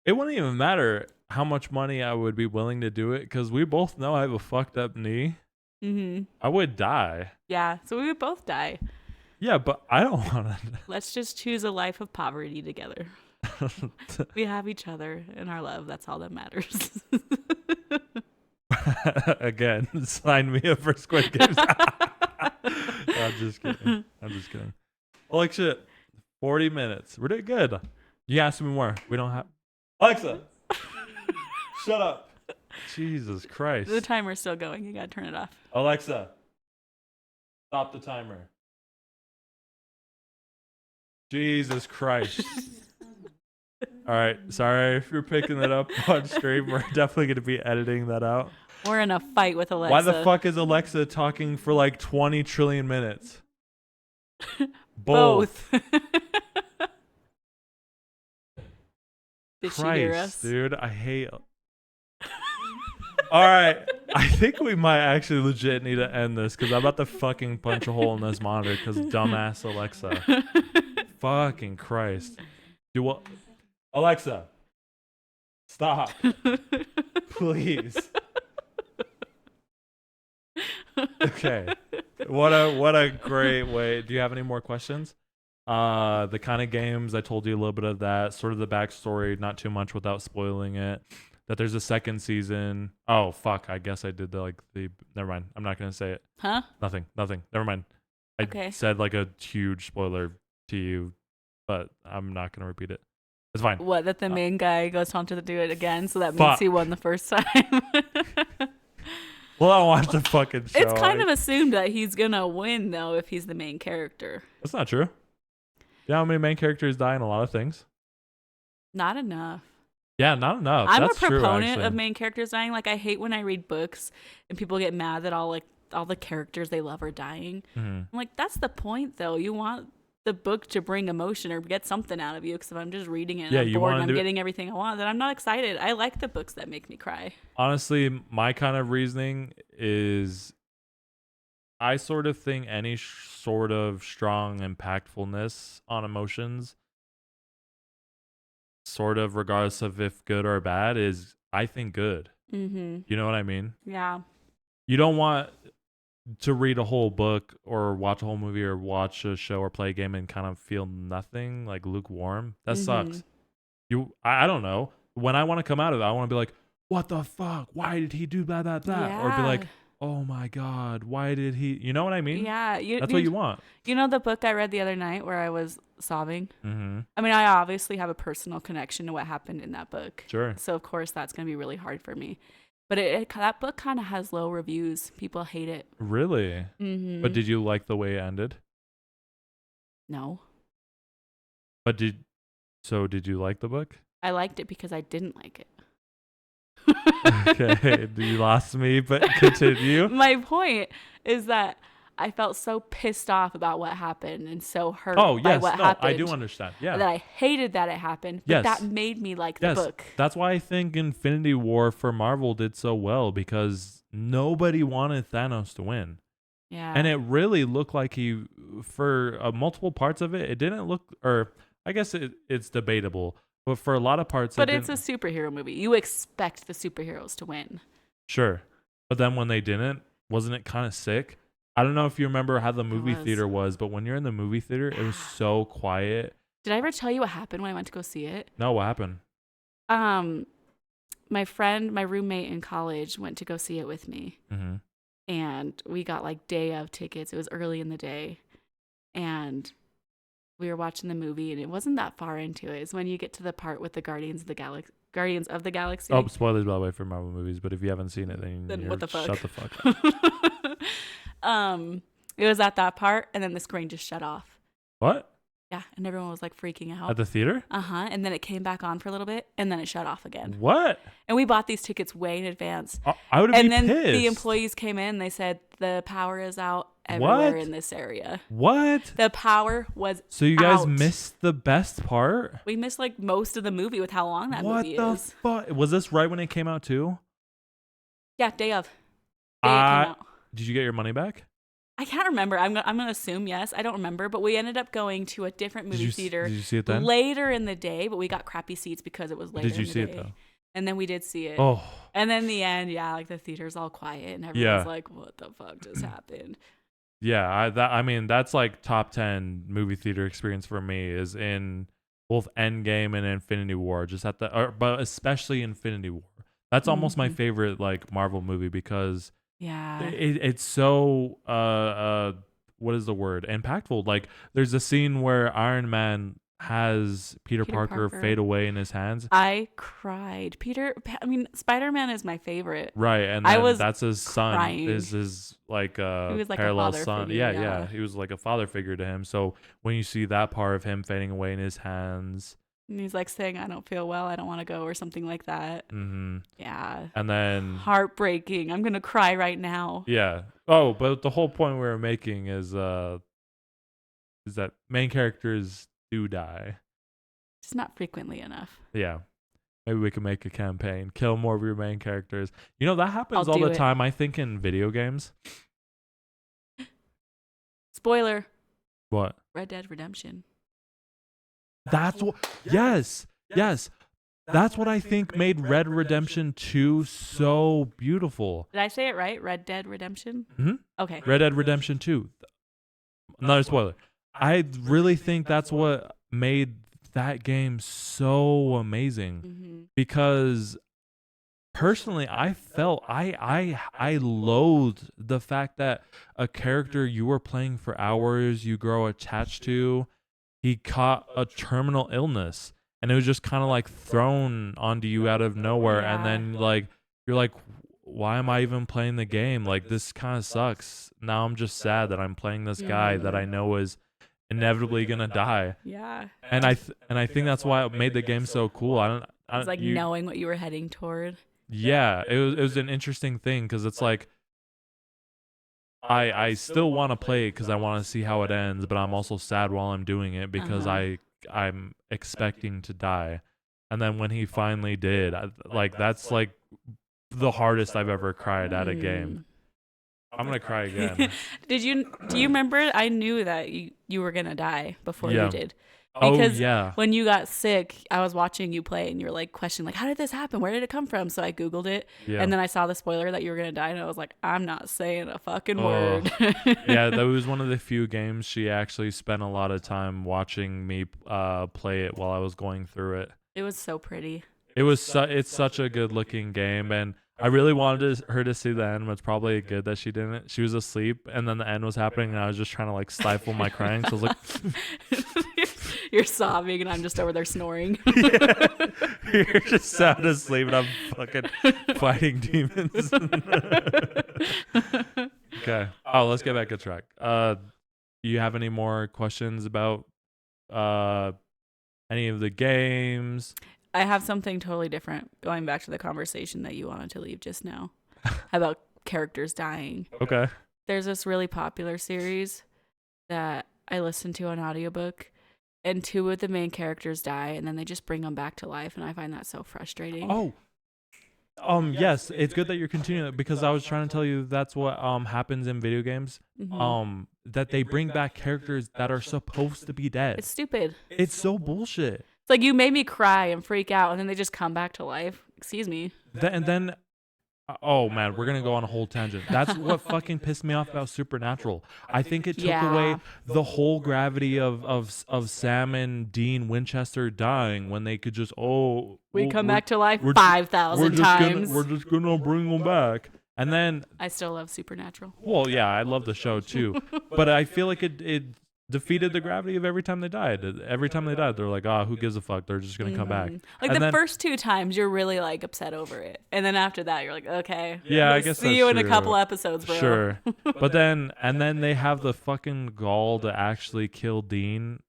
it wouldn't even matter how much money I would be willing to do it because we both know I have a fucked up knee. I would die. Yeah, so we would both die. Yeah, but I don't want to. Let's just choose a life of poverty together. We have each other and our love. That's all that matters. Again, sign me up for Squid Games. I'm just kidding. Like shit. 40 minutes. We're doing good. You asked me more. We don't have. Alexa, shut up. Jesus Christ. The timer's still going. You gotta turn it off. Alexa, stop the timer. Jesus Christ. All right. Sorry if you're picking that up on stream. We're definitely going to be editing that out. We're in a fight with Alexa. Why the fuck is Alexa talking for like 20 trillion minutes? Both. Did she hear us? Dude, I hate. All right. I think we might actually legit need to end this because I'm about to fucking punch a hole in this monitor because dumbass Alexa. Fucking Christ. Do what? Alexa, stop. Please. Okay. What a great way. Do you have any more questions? The kind of games, I told you a little bit of that, sort of the backstory, not too much without spoiling it. That there's a second season. Oh fuck, I guess I did the never mind. I'm not gonna say it. Huh? Nothing. Never mind. I said like a huge spoiler to you, but I'm not gonna repeat it. It's fine. What, that the main guy goes on to do it again, so that means he won the first time? Well, I watched the fucking show. It's kind of assumed that he's gonna win though if he's the main character. That's not true. You know how many main characters die in a lot of things? Not enough. Yeah, not enough. I'm a That's true, proponent of actually. main characters dying. Like I hate when I read books and people get mad that all the characters they love are dying. Hmm. I'm like, that's the point though. You want the book to bring emotion or get something out of you. Because if I'm just reading it and Yeah, I'm you bored and want to I'm do it. getting everything I want, then I'm not excited. I like the books that make me cry. Honestly, my kind of reasoning is I sort of think any sort of strong impactfulness on emotions, sort of regardless of if good or bad, is I think good. Mm-hmm. You know what I mean? Yeah. You don't want to read a whole book or watch a whole movie or watch a show or play a game and kind of feel nothing, like lukewarm. That Mm-hmm. sucks. I don't know. When I want to come out of it, I want to be like, what the fuck? Why did he do that? Or be Yeah. like, oh my God, why did he? You know what I mean? Yeah. That's what you want. You know the book I read the other night where I was sobbing? Mm-hmm. I mean, I obviously have a personal connection to what happened in that book. Sure. So, of course, that's going to be really hard for me. But that book kind of has low reviews. People hate it. Really? But Mm-hmm. did you like the way it ended? No. But did you like the book? I liked it because I didn't like it. Okay, you lost me, but continue. My point is that I felt so pissed off about what happened and so hurt Oh, by yes. what No, I do happened understand. that Yeah. I hated that it happened. But Yes. that made me like the Yes. book. That's why I think Infinity War for Marvel did so well because nobody wanted Thanos to win. Yeah. And it really looked like he, for multiple parts of it, it didn't look, or I guess it's debatable, but for a lot of parts, But it it's a didn't. superhero movie. You expect the superheroes to win. Sure. But then when they didn't, wasn't it kind of sick? I don't know if you remember how the movie was. theater was, but when you're in the movie theater, it was so quiet. Did I ever tell you what happened when I went to go see it? No, what happened? My friend, my roommate in college went to go see it with me. Mm-hmm. And we got like day of tickets. It was early in the day. And we were watching the movie and it wasn't that far into it. It's when you get to the part with the Guardians of the Galaxy. Oh, spoilers by the way for Marvel movies, but if you haven't seen it, then What the fuck? shut the fuck up. It was at that part and then the screen just shut off. What? Yeah, and everyone was like freaking out. At the theater? And then it came back on for a little bit and then it shut off again. What? And we bought these tickets way in advance. I would have And been then pissed. the employees came in, they said the power is out everywhere What? in this area. What? The power was So you guys out. missed the best part? We missed like most of the movie with how long that What movie the is. fuck? Was this right when it came out too? Yeah, day of. Day it came out. Did you get your money back? I can't remember. I'm gonna assume yes. I don't remember, but we ended up going to a different movie theater Did you see it then? later in the day. But we got crappy seats because it was later. Did you in the see day. it though? And then we did see it. Oh, And then the end, yeah, like the theater's all quiet and everyone's Yeah. like, "What the fuck just happened?" yeah. I mean, that's like top 10 movie theater experience for me is in both Endgame and Infinity War. Just at but especially Infinity War. That's almost my Mhm. favorite like Marvel movie because Yeah. it's so what is the word? Impactful. Like there's a scene where Iron Man has Peter Parker fade away in his hands. I cried. Spider-Man is my favorite. Right, and I then was that's his son. crying. Is his like He was like a parallel father son? figure, Yeah, yeah. he was like a father figure to him. So when you see that part of him fading away in his hands, And he's like saying, "I don't feel well. I don't want to go," or something like that. Yeah. and then Heartbreaking. I'm gonna cry right now. yeah. Oh, but the whole point we were making is that main characters do die. It's not frequently enough. Yeah. Maybe we can make a campaign. Kill more of your main characters. You know, that happens I'll all do the it. time, I think, in video games. Spoiler: What? Red Dead Redemption. That's what. Yes. Yes. That's what I think made Red Redemption 2 so beautiful. Did I say it right? Red Dead Redemption. Mm-hmm. Okay. Red Dead Redemption 2. Another spoiler. I really think that's what made that game so amazing Mm-hmm. because personally I felt I loathed the fact that a character you were playing for hours, you grow attached to, he caught a terminal illness and it was just kind of like thrown onto you out of nowhere. And then like you're like, why am I even playing the game? Like this kind of sucks. Now I'm just sad that I'm playing this guy that I know is inevitably gonna die. Yeah. And I think that's why it made the game so cool. It's like you knowing what you were heading toward. yeah, it was an interesting thing because it's like I still want to play it because I want to see how it ends, but I'm also sad while I'm doing it because Uh-huh. I'm expecting to die, and then when he finally did, like that's like the hardest I've ever cried at a game. Mm. I'm gonna cry again. Do you remember? I knew that you were gonna die before you Yeah. did, Oh because yeah. when you got sick, I was watching you play, and you were like questioning like, how did this happen? Where did it come from? So I googled it, Yeah. and then I saw the spoiler that you were gonna die, and I was like, I'm not saying a fucking Oh. word. Yeah, that was one of the few games she actually spent a lot of time watching me play it while I was going through it. It was so pretty. It's such a good looking game, and I really wanted her to see the end, but it's probably good that she didn't. She was asleep, and then the end was happening, and I was just trying to like stifle my crying. So I was like, You're sobbing, and I'm just over there snoring. yeah. You're just sound asleep, and I'm fucking fighting demons. Okay. Oh, let's get back on track. Do you have any more questions about uh any of the games? I have something totally different. Going back to the conversation that you wanted to leave just now about characters dying. Okay. There's this really popular series that I listened to on audiobook, and two of the main characters die, and then they just bring them back to life, and I find that so frustrating. Oh, yes, it's good that you're continuing it because I was trying to tell you that's what happens in video games. Mhm. That they bring back characters that are supposed to be dead. It's stupid. It's so bullshit. It's like you made me cry and freak out, and then they just come back to life. Excuse me. And then oh man, we're gonna go on a whole tangent. That's what fucking pissed me off about Supernatural. I think it took away Yeah. the whole gravity of Sam and Dean Winchester dying when they could just We come back to life we're- 5,000 times. we're just gonna bring them back. And then I still love Supernatural. well, yeah, I love the show too, but I feel like it defeated the gravity of every time they died. Every time they died, they're like, who gives a fuck? They're just gonna come back. Like And the then- first two times, you're really like upset over it, and then after that, you're like, okay, Yeah, I we'll guess see that's you in a true. couple episodes, bro. Sure. But then they have the fucking gall to actually kill Dean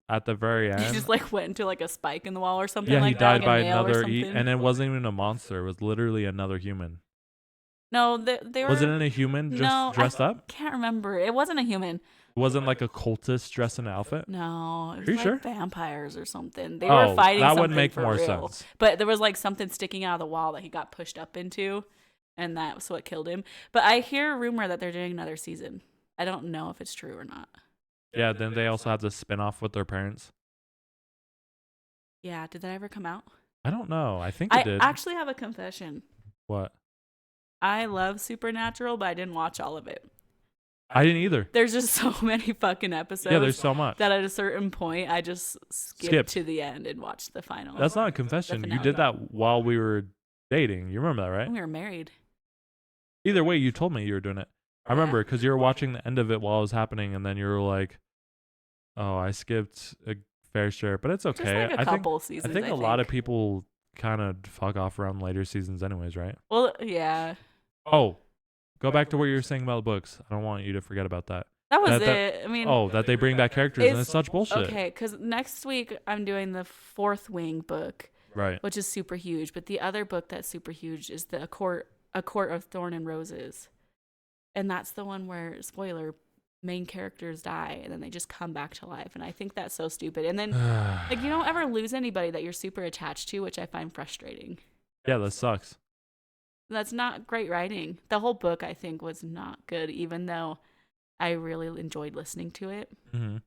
at the very end. He just like went into like a spike in the wall or something. Yeah, like he that, died like a by nail or another something. and it wasn't even a monster. It was literally another human. No, they were. Was it in a human just no, dressed up? Can't remember. It wasn't a human. It wasn't like a cultist dressed in an outfit? No, it was Are you like sure? vampires or something. They Oh, were fighting that something would make for more real. sense. But there was like something sticking out of the wall that he got pushed up into, and that's what killed him. But I hear a rumor that they're doing another season. I don't know if it's true or not. Yeah, then they also have the spin-off with their parents. Yeah, did that ever come out? I don't know. I think it I did. actually have a confession. What? I love Supernatural, but I didn't watch all of it. I didn't either. There's just so many fucking episodes. Yeah, there's so much. that at a certain point I just skipped to the end and watched the final. That's not a confession. You did that while we were dating. You remember that, right? We were married. Either way, you told me you were doing it. I remember because you were watching the end of it while it was happening, and then you were like, "Oh, I skipped a fair share," but it's okay. Just like a couple seasons. I think a lot of people kind of fuck off around later seasons, anyways, right? Well, yeah. Oh, go back to what you were saying about the books. I don't want you to forget about that. That was it. I mean, that they bring back characters, and it's such bullshit. Okay, because next week I'm doing the Fourth Wing book, Right. which is super huge. But the other book that's super huge is a court of Thorn and Roses, and that's the one where, spoiler, main characters die and then they just come back to life, and I think that's so stupid. And then like you don't ever lose anybody that you're super attached to, which I find frustrating. Yeah, that sucks. That's not great writing. The whole book I think was not good, even though I really enjoyed listening to it. Mm-hmm.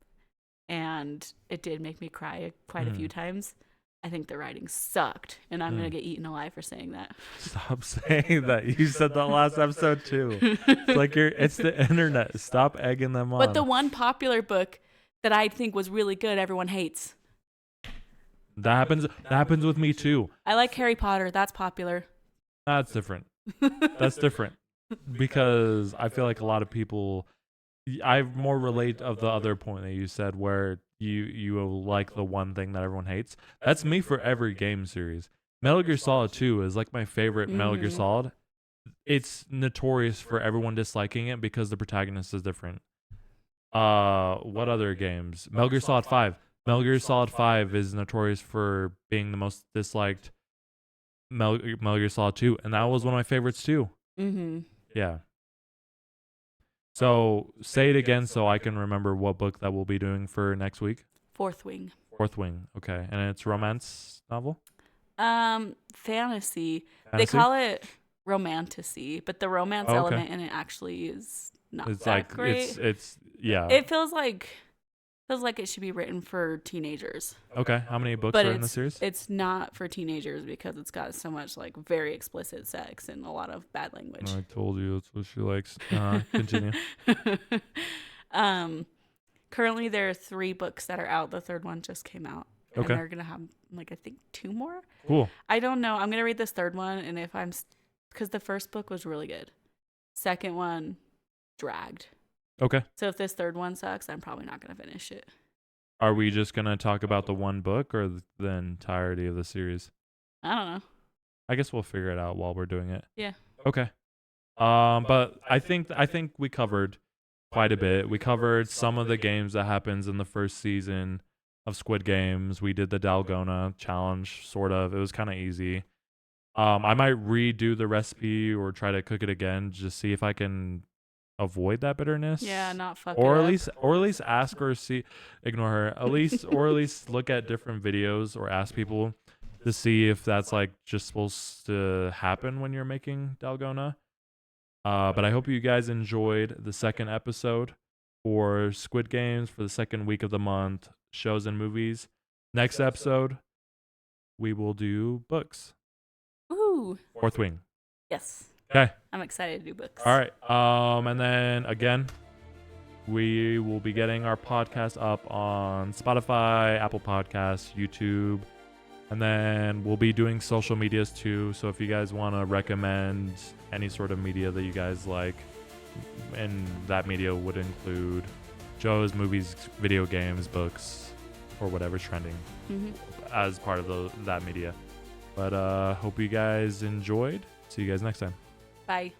And it did make me cry quite a few times. I think the writing sucked, and I'm gonna get eaten alive for saying that. Stop saying that. You said that last episode too. It's like it's the internet. Stop egging them on. But the one popular book that I think was really good, everyone hates. That happens with me too. I like Harry Potter. That's popular. That's different. That's different because I feel like a lot of people. I more relate of the other point that you said where you like the one thing that everyone hates. That's me for every game series. Metal Gear Solid 2 is like my favorite Metal Gear Solid. It's notorious for everyone disliking it because the protagonist is different. What other games? Metal Gear Solid 5. Metal Gear Solid 5 is notorious for being the most disliked Metal Gear Solid 2, and that was one of my favorites too. Mm-hmm. Yeah. So say it again so I can remember what book that we'll be doing for next week. Fourth Wing. Fourth Wing. Okay. And it's romance novel? Fantasy. They Fantasy? call it romantasy, but the romance Oh, okay. element in it actually is not It's that like great. it's yeah. It feels like it should be written for teenagers, Okay. How many books but are in the series? it's not for teenagers because it's got so much like very explicit sex and a lot of bad language. I told you that's what she likes. Continue. Currently there are 3 books that are out. The third one just came out. And Okay. they're gonna have like I think 2 more. Cool. I don't know. I'm gonna read this third one, and if because the first book was really good, second one dragged. Okay. So if this third one sucks, I'm probably not gonna finish it. Are we just gonna talk about the one book or the entirety of the series? I don't know. I guess we'll figure it out while we're doing it. Yeah. Okay. But I think we covered quite a bit. We covered some of the games that happens in the first season of Squid Games. We did the Dalgona challenge, sort of. It was kind of easy. I might redo the recipe or try to cook it again, just see if I can avoid that bitterness. Yeah, not fuck or it at up. least ask or see, ignore her. At least look at different videos or ask people to see if that's like just supposed to happen when you're making Dalgona. But I hope you guys enjoyed the second episode for Squid Games for the second week of the month, shows and movies. Next episode, we will do books. Ooh. Fourth Wing. Yes. Okay. I'm excited to do books. All right. And then again, we will be getting our podcast up on Spotify, Apple Podcasts, YouTube, and then we'll be doing social medias too. So if you guys want to recommend any sort of media that you guys like, and that media would include shows, movies, video games, books, or whatever's trending as part of that media. But hope you guys enjoyed. See you guys next time. Bye.